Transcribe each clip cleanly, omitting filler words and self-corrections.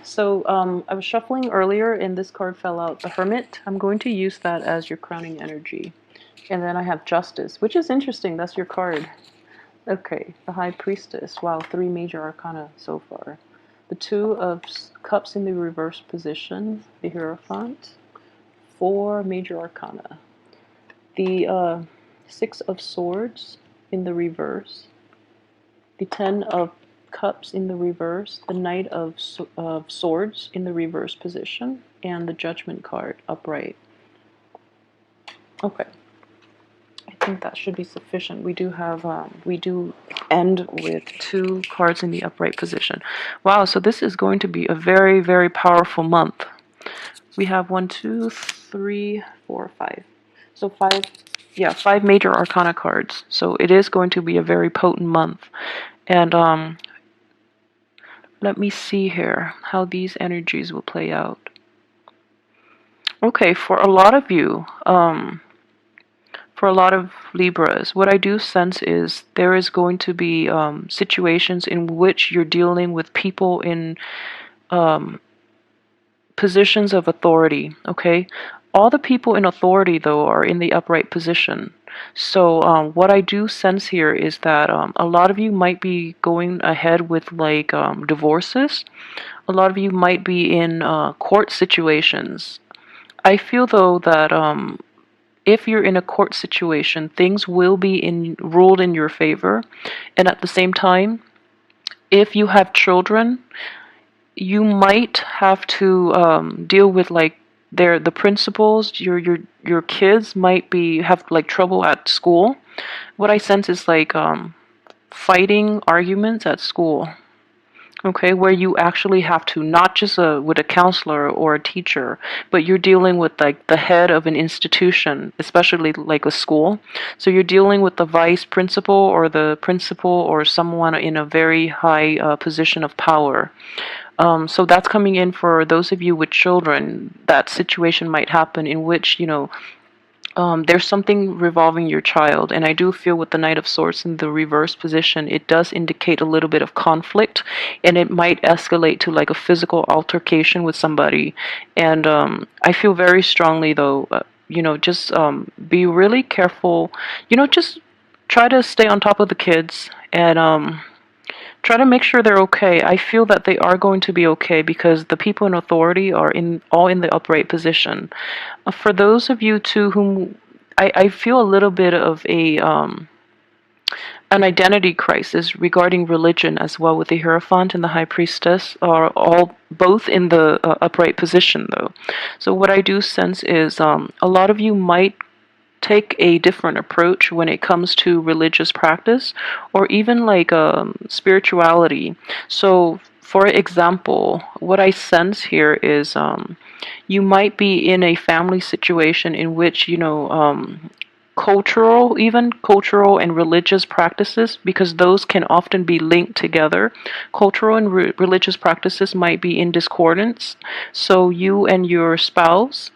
So I was shuffling earlier and this card fell out, the Hermit. I'm going to use that as your crowning energy. And then I have Justice, which is interesting. That's your card. Okay, the High Priestess. Wow, 3 major arcana so far. The Two of Cups in the reverse position, the Hierophant. 4 major arcana. The 6 of Swords in the reverse. The 10 of Cups in the reverse, the Knight of Swords in the reverse position, and the Judgment card upright. Okay, I think that should be sufficient. We do end with 2 cards in the upright position. Wow, so this is going to be a very, very powerful month. We have 1, 2, 3, 4, 5. So 5, yeah, 5 major arcana cards. So it is going to be a very potent month. And let me see here how these energies will play out. Okay, for a lot of you, for a lot of Libras, what I do sense is there is going to be situations in which you're dealing with people in positions of authority, okay? All the people in authority, though, are in the upright position. So what I do sense here is that a lot of you might be going ahead with like divorces. A lot of you might be in court situations. I feel, though, that if you're in a court situation, things will be ruled in your favor. And at the same time, if you have children, you might have to deal with like the principals. Your kids might have like trouble at school. What I sense is like fighting arguments at school. Okay, where you actually have to, not just with a counselor or a teacher, but you're dealing with like the head of an institution, especially like a school. So you're dealing with the vice principal or the principal or someone in a very high position of power. So that's coming in for those of you with children. That situation might happen in which, there's something revolving your child. And I do feel with the Knight of Swords in the reverse position, it does indicate a little bit of conflict, and it might escalate to like a physical altercation with somebody. And I feel very strongly, though, just be really careful. Just try to stay on top of the kids and try to make sure they're okay. I feel that they are going to be okay because the people in authority are all in the upright position. For those of you too whom I feel a little bit of an identity crisis regarding religion as well, with the Hierophant and the High Priestess are all both in the upright position, though. So what I do sense is a lot of you might take a different approach when it comes to religious practice or even like spirituality. So for example, what I sense here is you might be in a family situation in which cultural and religious practices, because those can often be linked together. Cultural and religious practices might be in discordance, so you and your spouse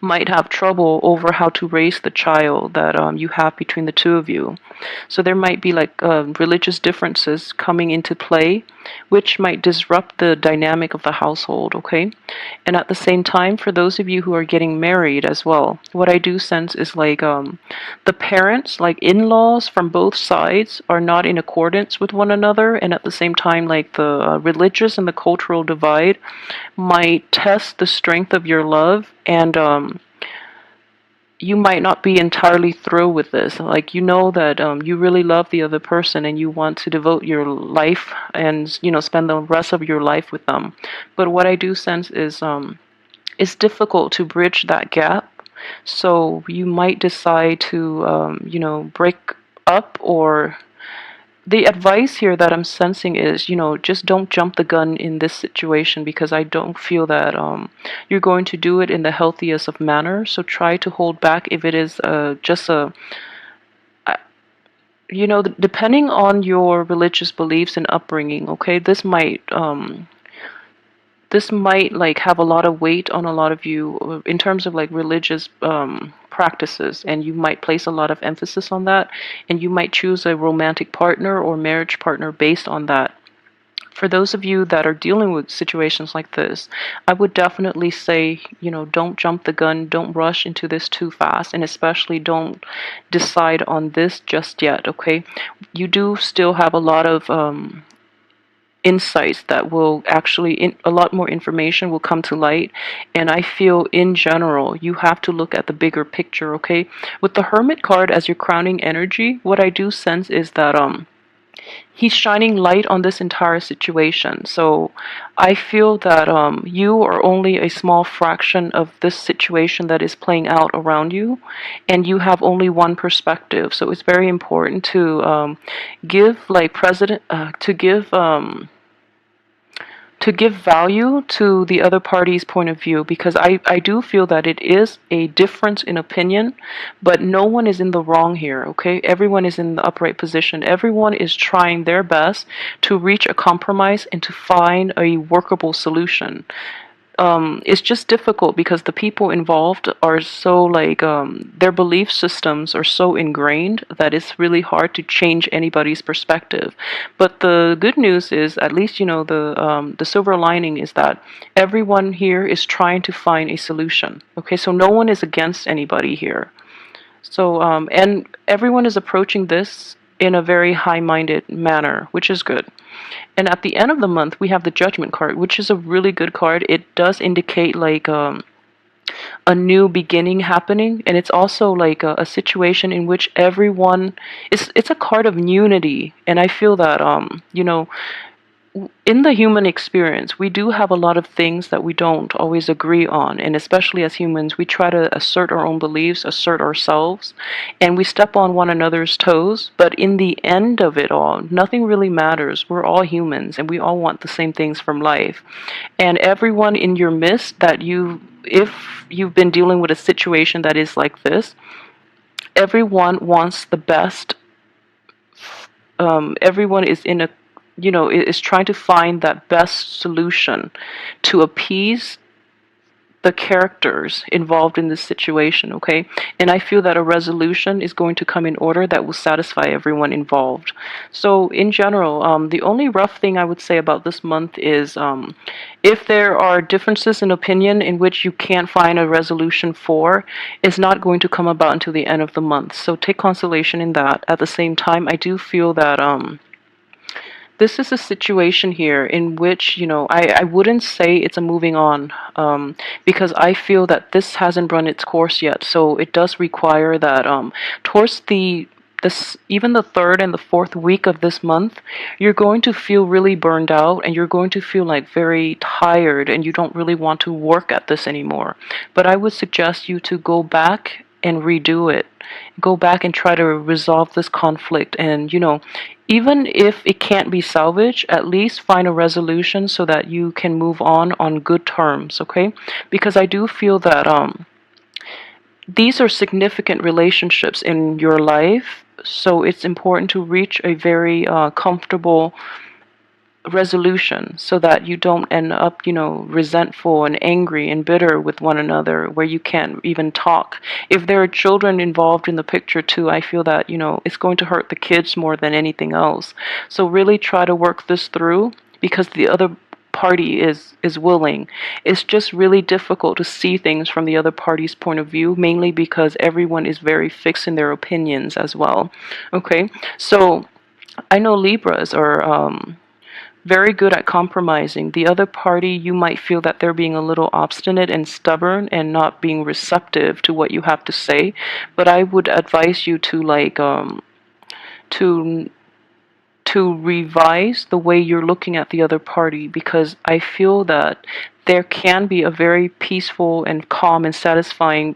might have trouble over how to raise the child that you have between the two of you. So there might be like religious differences coming into play, which might disrupt the dynamic of the household, okay? And at the same time, for those of you who are getting married as well, what I do sense is like the parents, like in-laws from both sides, are not in accordance with one another, and at the same time, like the religious and the cultural divide might test the strength of your love, and you might not be entirely thrilled with this. Like, that you really love the other person and you want to devote your life and, spend the rest of your life with them. But what I do sense is it's difficult to bridge that gap. So you might decide to, break up. Or the advice here that I'm sensing is, just don't jump the gun in this situation, because I don't feel that you're going to do it in the healthiest of manner. So try to hold back if it is just depending on your religious beliefs and upbringing, okay, this might like have a lot of weight on a lot of you in terms of like religious practices, and you might place a lot of emphasis on that, and you might choose a romantic partner or marriage partner based on that. for those of you that are dealing with situations like this, I would definitely say, don't jump the gun, don't rush into this too fast, and especially don't decide on this just yet, okay? You do still have a lot of insights that will actually, a lot more information will come to light. And I feel in general, you have to look at the bigger picture, okay? With the Hermit card as your crowning energy, what I do sense is that, he's shining light on this entire situation. So I feel that you are only a small fraction of this situation that is playing out around you, and you have only one perspective. So it's very important to give like president to give value to the other party's point of view, because I do feel that it is a difference in opinion, but no one is in the wrong here, okay? Everyone is in the upright position. Everyone is trying their best to reach a compromise and to find a workable solution. It's just difficult because the people involved are so like their belief systems are so ingrained that it's really hard to change anybody's perspective. But the good news is, at least the silver lining is that everyone here is trying to find a solution. Okay, so no one is against anybody here. So and everyone is approaching this in a very high-minded manner, which is good. And at the end of the month, we have the Judgment card, which is a really good card. It does indicate like a new beginning happening, and it's also like a situation in which everyone it's a card of unity. And I feel that in the human experience, we do have a lot of things that we don't always agree on, and especially as humans, we try to assert our own beliefs, assert ourselves, and we step on one another's toes. But in the end of it all, nothing really matters. We're all humans, and we all want the same things from life. And everyone in your midst if you've been dealing with a situation that is like this, everyone wants the best. Everyone is in a is trying to find that best solution to appease the characters involved in this situation, okay? And I feel that a resolution is going to come in order that will satisfy everyone involved. So in general, the only rough thing I would say about this month is if there are differences in opinion in which you can't find a resolution for, it's not going to come about until the end of the month. So take consolation in that. At the same time, I do feel that this is a situation here in which, I wouldn't say it's a moving on, because I feel that this hasn't run its course yet. So it does require that towards even the third and the fourth week of this month, you're going to feel really burned out, and you're going to feel like very tired, and you don't really want to work at this anymore. But I would suggest you to go back and redo it. Go back and try to resolve this conflict, and even if it can't be salvaged, at least find a resolution so that you can move on good terms, okay? Because I do feel that these are significant relationships in your life, so it's important to reach a very comfortable resolution so that you don't end up, resentful and angry and bitter with one another where you can't even talk. If there are children involved in the picture too, I feel that, it's going to hurt the kids more than anything else. So really try to work this through, because the other party is willing. It's just really difficult to see things from the other party's point of view, mainly because everyone is very fixed in their opinions as well. Okay, so I know Libras are very good at compromising. The other party, you might feel that they're being a little obstinate and stubborn and not being receptive to what you have to say. But I would advise you to to revise the way you're looking at the other party, because I feel that there can be a very peaceful and calm and satisfying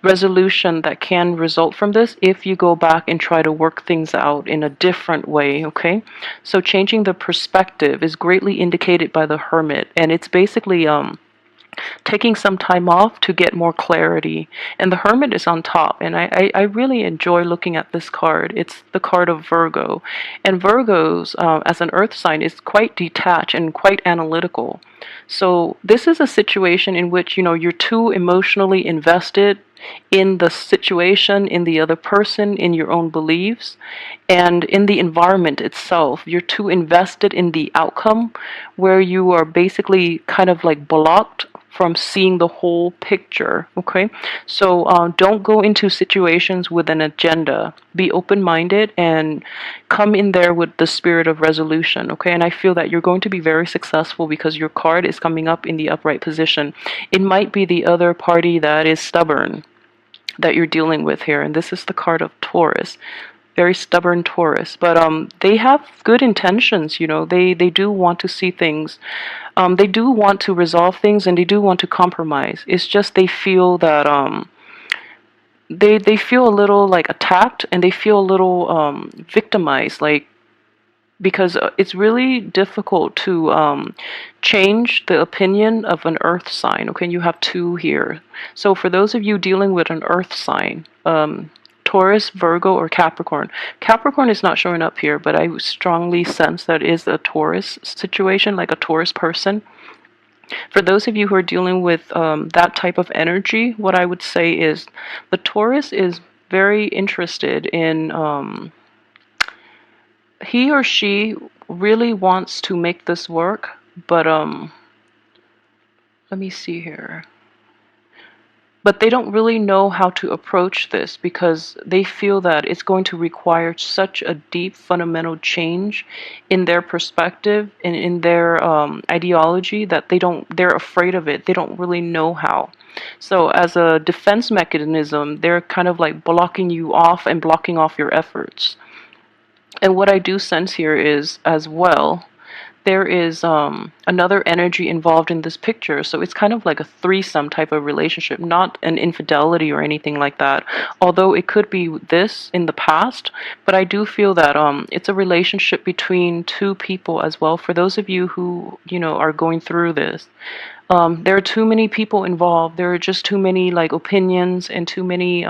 resolution that can result from this if you go back and try to work things out in a different way, okay? So changing the perspective is greatly indicated by the Hermit, and it's basically taking some time off to get more clarity. And the Hermit is on top, and I really enjoy looking at this card. It's the card of Virgo, and Virgos as an earth sign is quite detached and quite analytical. So this is a situation in which you're too emotionally invested in the situation, in the other person, in your own beliefs, and in the environment itself. You're too invested in the outcome, where you are basically kind of like blocked from seeing the whole picture. Okay, so don't go into situations with an agenda. Be open-minded and come in there with the spirit of resolution. Okay, and I feel that you're going to be very successful because your card is coming up in the upright position. It might be the other party that is stubborn that you're dealing with here, and this is the card of Taurus. Very stubborn Taurus, but they have good intentions. They do want to see things, they do want to resolve things, and they do want to compromise. It's just they feel that they feel a little like attacked, and they feel a little victimized, like, because it's really difficult to change the opinion of an earth sign. Okay, you have two here. So for those of you dealing with an earth sign, Taurus, Virgo, or Capricorn. Capricorn is not showing up here, but I strongly sense that is a Taurus situation, like a Taurus person. For those of you who are dealing with that type of energy, what I would say is the Taurus is very interested in, he or she really wants to make this work, but let me see here. But they don't really know how to approach this because they feel that it's going to require such a deep fundamental change in their perspective and in their ideology that they're afraid of it. They don't really know how. So as a defense mechanism, they're kind of like blocking you off and blocking off your efforts. And what I do sense here is, as well, there is another energy involved in this picture. So it's kind of like a threesome type of relationship, not an infidelity or anything like that. Although it could be this in the past, but I do feel that it's a relationship between two people as well. For those of you who, are going through this, there are too many people involved. There are just too many like opinions and too many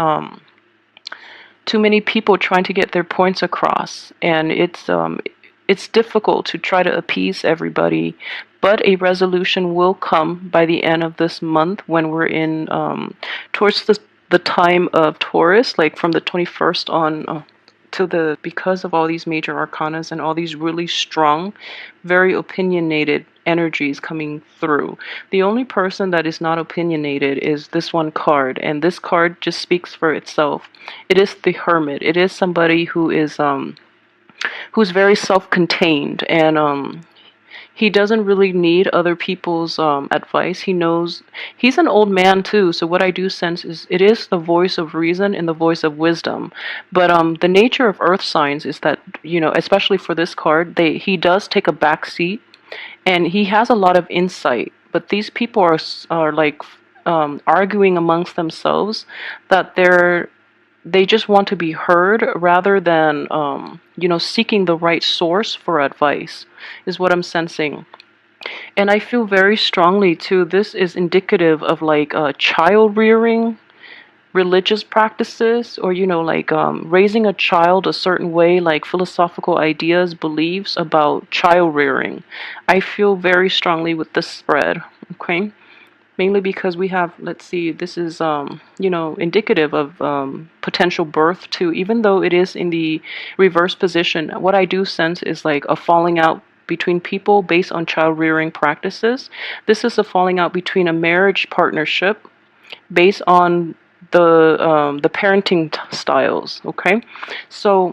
people trying to get their points across, and it's difficult to try to appease everybody, but a resolution will come by the end of this month when we're in towards the time of Taurus, like from the 21st on because of all these major arcanas and all these really strong, very opinionated energies coming through. The only person that is not opinionated is this one card, and this card just speaks for itself. It is the Hermit. It is somebody who's very self-contained, and he doesn't really need other people's advice. He knows he's an old man too, so what I do sense is it is the voice of reason and the voice of wisdom. But the nature of earth signs is that, especially for this card, he does take a back seat, and he has a lot of insight. But these people are like arguing amongst themselves that they just want to be heard rather than seeking the right source for advice, is what I'm sensing. And I feel very strongly too, this is indicative of like child rearing, religious practices, or like raising a child a certain way, like philosophical ideas, beliefs about child rearing. I feel very strongly with this spread. Okay, mainly because we have, let's see, this is indicative of potential birth too. Even though it is in the reverse position, what I do sense is like a falling out between people based on child rearing practices. This is a falling out between a marriage partnership based on the parenting styles. Okay, so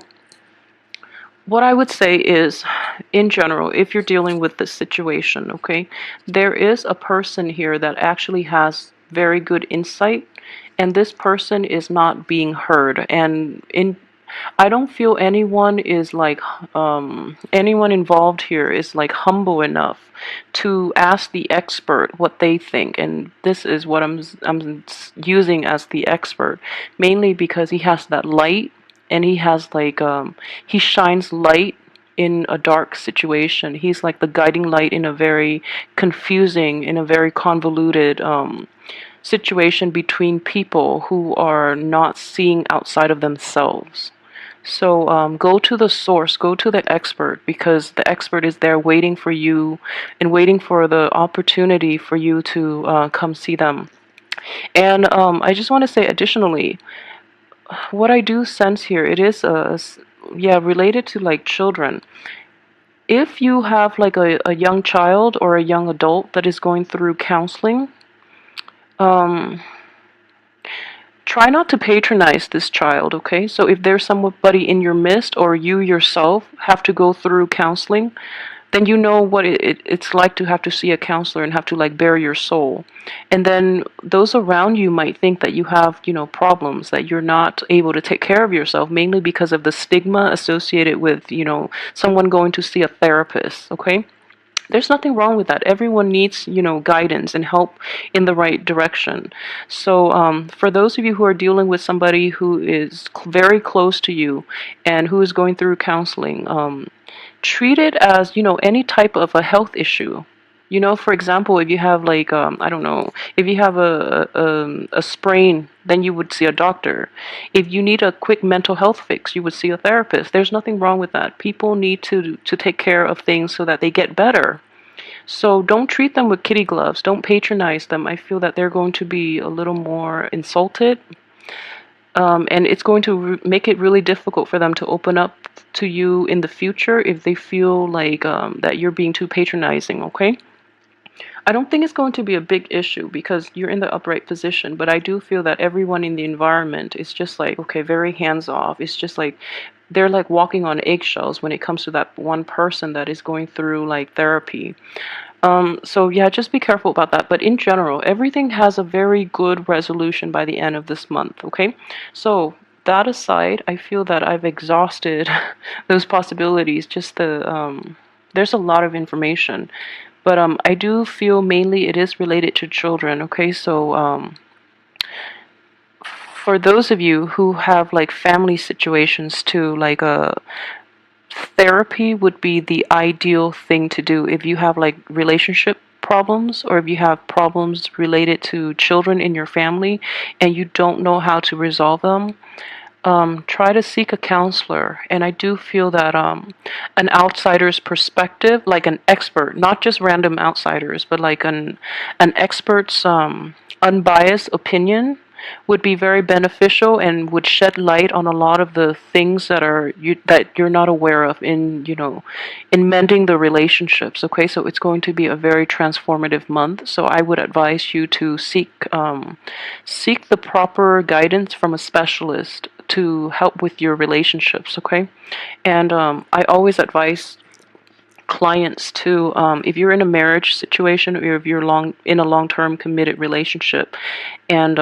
what I would say is, in general, if you're dealing with this situation, okay, there is a person here that actually has very good insight, and this person is not being heard. And I don't feel anyone is like, anyone involved here is like humble enough to ask the expert what they think. And this is what I'm using as the expert, mainly because he has that light, and he has like he shines light in a dark situation. He's like the guiding light in a very confusing, in a very convoluted situation between people who are not seeing outside of themselves. So go to the source, go to the expert, because the expert is there waiting for you and waiting for the opportunity for you to come see them. And I just want to say additionally, what I do sense here, it is yeah, related to like children. If you have like a young child or a young adult that is going through counseling, um, try not to patronize this child, okay? So if there's somebody in your midst or you yourself have to go through counseling, then you know what it's like to have to see a counselor and have to like bare your soul. And then those around you might think that you have, problems, that you're not able to take care of yourself, mainly because of the stigma associated with, someone going to see a therapist, okay? There's nothing wrong with that. Everyone needs, guidance and help in the right direction. So, for those of you who are dealing with somebody who is very close to you and who is going through counseling, treat it as, any type of a health issue. For example, if you have like, I don't know, if you have a sprain, then you would see a doctor. If you need a quick mental health fix, you would see a therapist. There's nothing wrong with that. People need to take care of things so that they get better. So don't treat them with kitty gloves. Don't patronize them. I feel that they're going to be a little more insulted, and it's going to make it really difficult for them to open up to you in the future if they feel like that you're being too patronizing, okay? I don't think it's going to be a big issue because you're in the upright position, but I do feel that everyone in the environment is just like, okay, very hands off. It's just like they're like walking on eggshells when it comes to that one person that is going through like therapy. So yeah, just be careful about that. But in general, everything has a very good resolution by the end of this month, okay? So that aside, I feel that I've exhausted those possibilities. There's a lot of information. But I do feel mainly it is related to children, okay? So for those of you who have like family situations too, like therapy would be the ideal thing to do if you have like relationship problems or if you have problems related to children in your family and you don't know how to resolve them. Try to seek a counselor. And I do feel that an outsider's perspective, like an expert, not just random outsiders, but like an expert's unbiased opinion would be very beneficial and would shed light on a lot of the things that you're not aware of in in mending the relationships. Okay, so it's going to be a very transformative month. So I would advise you to seek the proper guidance from a specialist to help with your relationships. Okay, and I always advise clients too, if you're in a marriage situation or if you're in a long-term committed relationship, and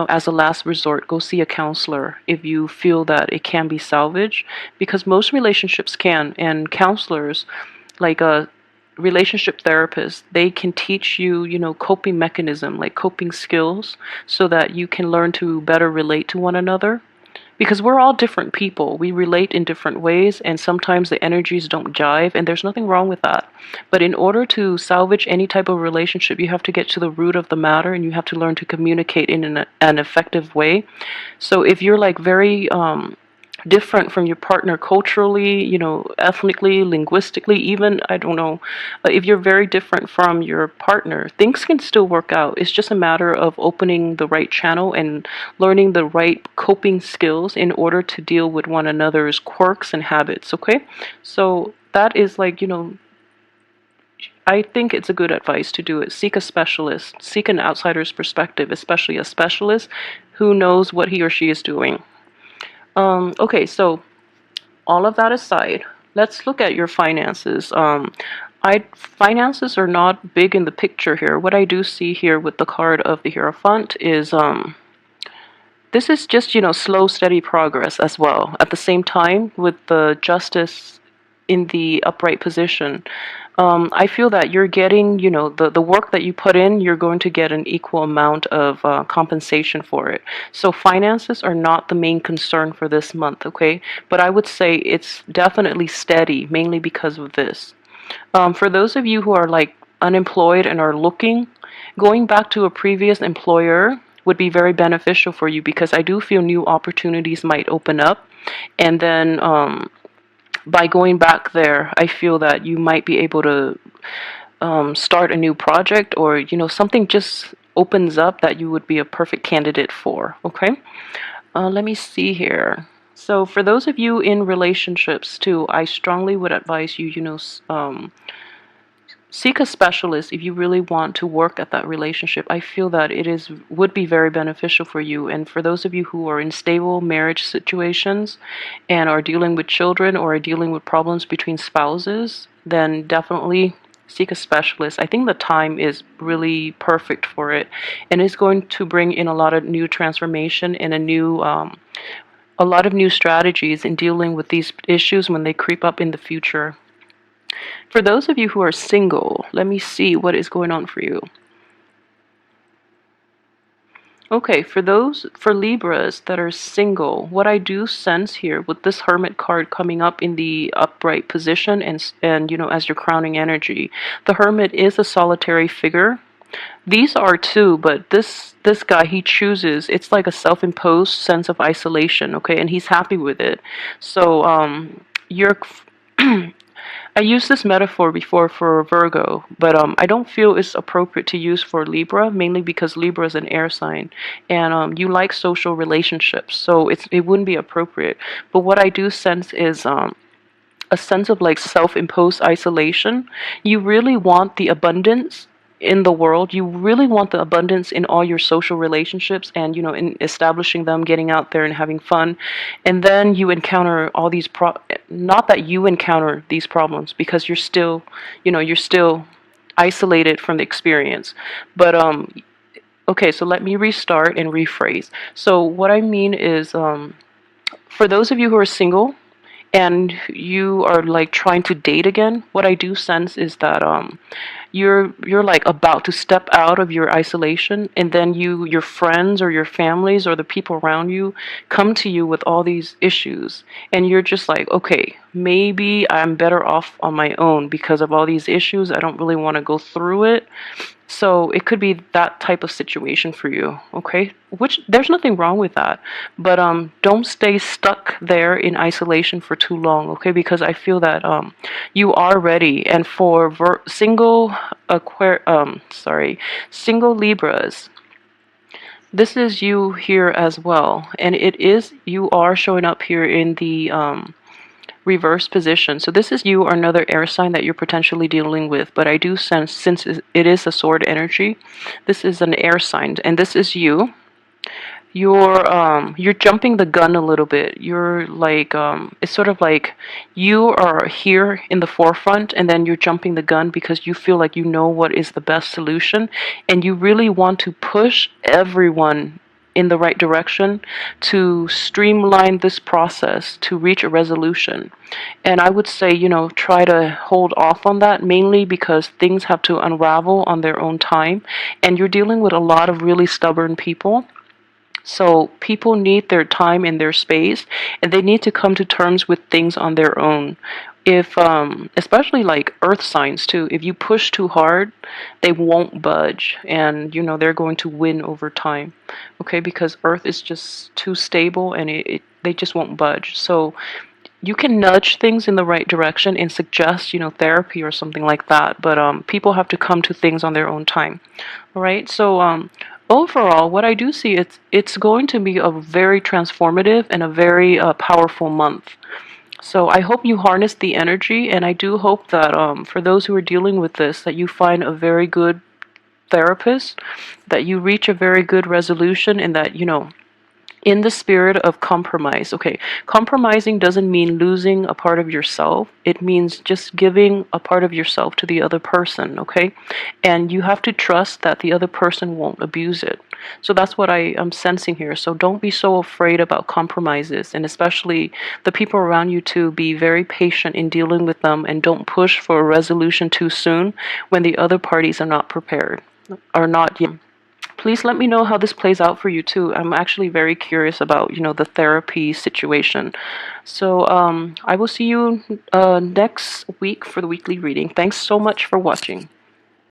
as a last resort, go see a counselor if you feel that it can be salvaged, because most relationships can, and counselors, like a relationship therapist, they can teach you, coping mechanism, like coping skills, so that you can learn to better relate to one another, because we're all different people. We relate in different ways, and sometimes the energies don't jive, and there's nothing wrong with that. But in order to salvage any type of relationship, you have to get to the root of the matter, and you have to learn to communicate in an effective way. So if you're like very different from your partner culturally, ethnically, linguistically, even, I don't know, if you're very different from your partner, things can still work out. It's just a matter of opening the right channel and learning the right coping skills in order to deal with one another's quirks and habits, okay? So that is like, I think it's a good advice to do it. Seek a specialist, seek an outsider's perspective, especially a specialist who knows what he or she is doing. Okay, so all of that aside, let's look at your finances. Finances are not big in the picture here. What I do see here with the card of the Hierophant is this is just, slow, steady progress as well. At the same time, with the Justice in the upright position, I feel that you're getting, the work that you put in, you're going to get an equal amount of compensation for it. So finances are not the main concern for this month, okay? But I would say it's definitely steady, mainly because of this. For those of you who are like unemployed and are looking, going back to a previous employer would be very beneficial for you, because I do feel new opportunities might open up. And then by going back there, I feel that you might be able to start a new project, or something just opens up that you would be a perfect candidate for. Okay, let me see here. So for those of you in relationships too, I strongly would advise you, seek a specialist if you really want to work at that relationship. I feel that it is would be very beneficial for you. And for those of you who are in stable marriage situations and are dealing with children or are dealing with problems between spouses, then definitely seek a specialist. I think the time is really perfect for it, and it's going to bring in a lot of new transformation and a lot of new strategies in dealing with these issues when they creep up in the future. For those of you who are single, let me see what is going on for you. Okay, for Libras that are single, what I do sense here with this Hermit card coming up in the upright position and as your crowning energy, the Hermit is a solitary figure. These are too, but this guy, he chooses, it's like a self-imposed sense of isolation, okay, and he's happy with it. So you're I used this metaphor before for Virgo, but I don't feel it's appropriate to use for Libra, mainly because Libra is an air sign, and you like social relationships, so it wouldn't be appropriate. But what I do sense is a sense of like self-imposed isolation. You really want the abundance in the world. You really want the abundance in all your social relationships and in establishing them, getting out there and having fun. And then you encounter all these not that you encounter these problems, because you're still isolated from the experience. But okay, so let me restart and rephrase. So what I mean is, for those of you who are single and you are like trying to date again, what I do sense is that you're like about to step out of your isolation, and then your friends or your families or the people around you come to you with all these issues, and you're just like, okay, maybe I'm better off on my own because of all these issues. I don't really want to go through it. So it could be that type of situation for you, okay? Which there's nothing wrong with that, but don't stay stuck there in isolation for too long, okay? Because I feel that you are ready, and for single Libras, this is you here as well, and you are showing up here in the reverse position. So this is you or another air sign that you're potentially dealing with, but I do sense, since it is a sword energy, this is an air sign, and this is you. You're jumping the gun a little bit. You're like it's sort of like you are here in the forefront, and then you're jumping the gun because you feel like you know what is the best solution, and you really want to push everyone in the right direction to streamline this process to reach a resolution. And I would say, try to hold off on that, mainly because things have to unravel on their own time, and you're dealing with a lot of really stubborn people. So people need their time and their space, and they need to come to terms with things on their own. If especially like earth signs too, if you push too hard, they won't budge, and they're going to win over time. Okay, because earth is just too stable, and they just won't budge. So you can nudge things in the right direction and suggest, therapy or something like that, but people have to come to things on their own time. All right, so overall, what I do see, it's going to be a very transformative and a very powerful month. So I hope you harness the energy, and I do hope that for those who are dealing with this, that you find a very good therapist, that you reach a very good resolution, and that in the spirit of compromise. Okay, compromising doesn't mean losing a part of yourself. It means just giving a part of yourself to the other person, okay? And you have to trust that the other person won't abuse it. So that's what I am sensing here. So don't be so afraid about compromises, and especially the people around you, to be very patient in dealing with them, and don't push for a resolution too soon when the other parties are not prepared, or not yet. Please let me know how this plays out for you too. I'm actually very curious about, the therapy situation. So I will see you next week for the weekly reading. Thanks so much for watching.